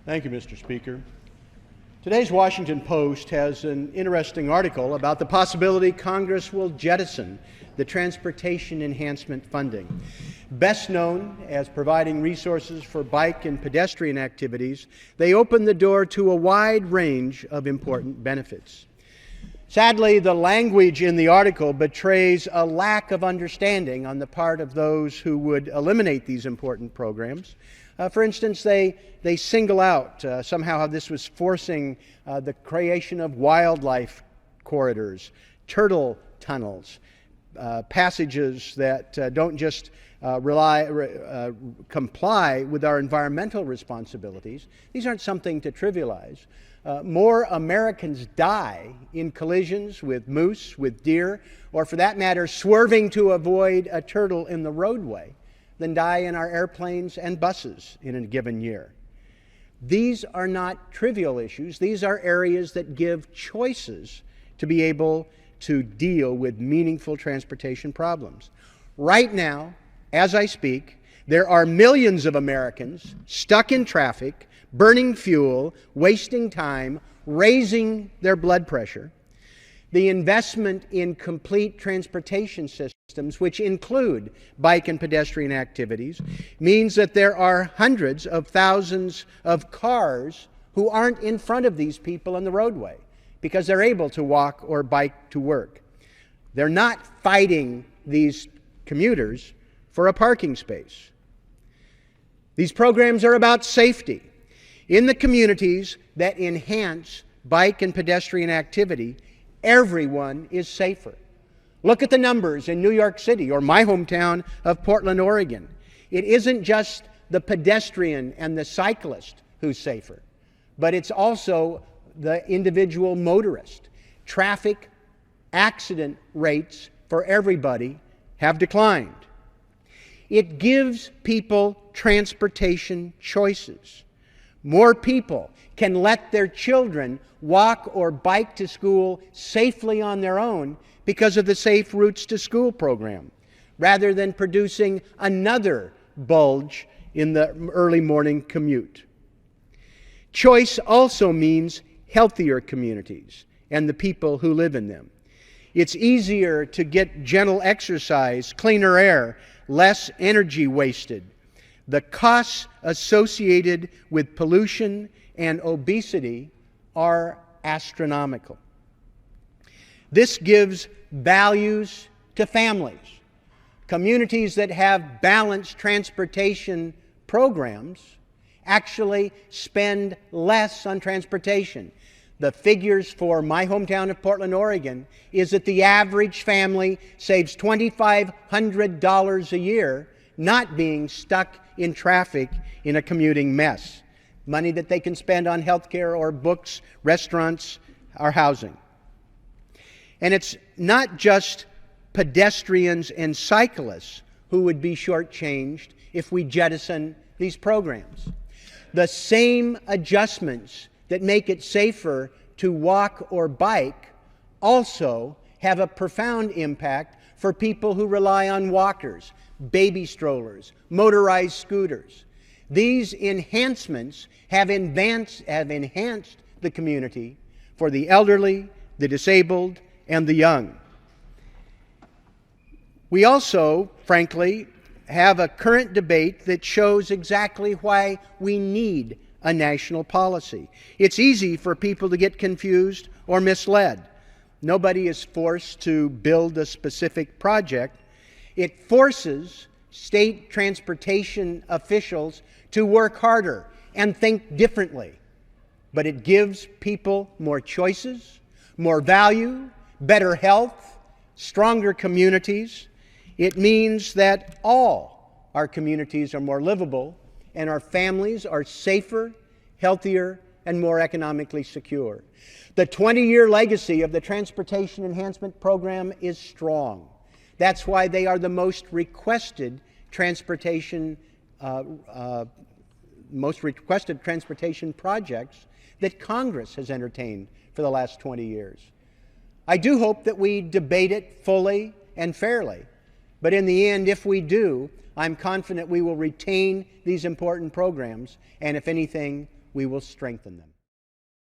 Thank you, Mr. Speaker. Today's Washington Post has an interesting article about the possibility Congress will jettison the transportation enhancement funding. Best known as providing resources for bike and pedestrian activities, they open the door to a wide range of important benefits. Sadly, the language in the article betrays a lack of understanding on the part of those who would eliminate these important programs. For instance, they single out somehow how this was forcing the creation of wildlife corridors, turtle tunnels, passages that don't just comply with our environmental responsibilities. These aren't something to trivialize. More Americans die in collisions with moose, with deer, or for that matter, swerving to avoid a turtle in the roadway than die in our airplanes and buses in a given year. These are not trivial issues. These are areas that give choices to be able to deal with meaningful transportation problems. Right now, as I speak, there are millions of Americans stuck in traffic, burning fuel, wasting time, raising their blood pressure. The investment in complete transportation systems, which include bike and pedestrian activities, means that there are hundreds of thousands of cars who aren't in front of these people on the roadway because they're able to walk or bike to work. They're not fighting these commuters for a parking space. These programs are about safety. In the communities that enhance bike and pedestrian activity, everyone is safer. Look at the numbers in New York City or my hometown of Portland, Oregon. It isn't just the pedestrian and the cyclist who's safer, but it's also the individual motorist. Traffic accident rates for everybody have declined. It gives people transportation choices. More people can let their children walk or bike to school safely on their own because of the Safe Routes to School program, rather than producing another bulge in the early morning commute. Choice also means healthier communities and the people who live in them. It's easier to get gentle exercise, cleaner air, less energy wasted. The costs associated with pollution and obesity are astronomical. This gives values to families. Communities that have balanced transportation programs actually spend less on transportation. The figures for my hometown of Portland, Oregon, is that the average family saves $2,500 a year not being stuck in traffic in a commuting mess. Money that they can spend on health care or books, restaurants, or housing. And it's not just pedestrians and cyclists who would be shortchanged if we jettison these programs. The same adjustments that make it safer to walk or bike also have a profound impact for people who rely on walkers, baby strollers, motorized scooters. These enhancements have enhanced the community for the elderly, the disabled, and the young. We also, frankly, have a current debate that shows exactly why we need a national policy. It's easy for people to get confused or misled. Nobody is forced to build a specific project. It forces state transportation officials to work harder and think differently. But it gives people more choices, more value, better health, stronger communities. It means that all our communities are more livable and our families are safer, healthier, and more economically secure. The 20-year legacy of the Transportation Enhancement Program is strong. That's why they are the most requested transportation projects that Congress has entertained for the last 20 years. I do hope that we debate it fully and fairly, but in the end, if we do, I'm confident we will retain these important programs, and if anything, we will strengthen them.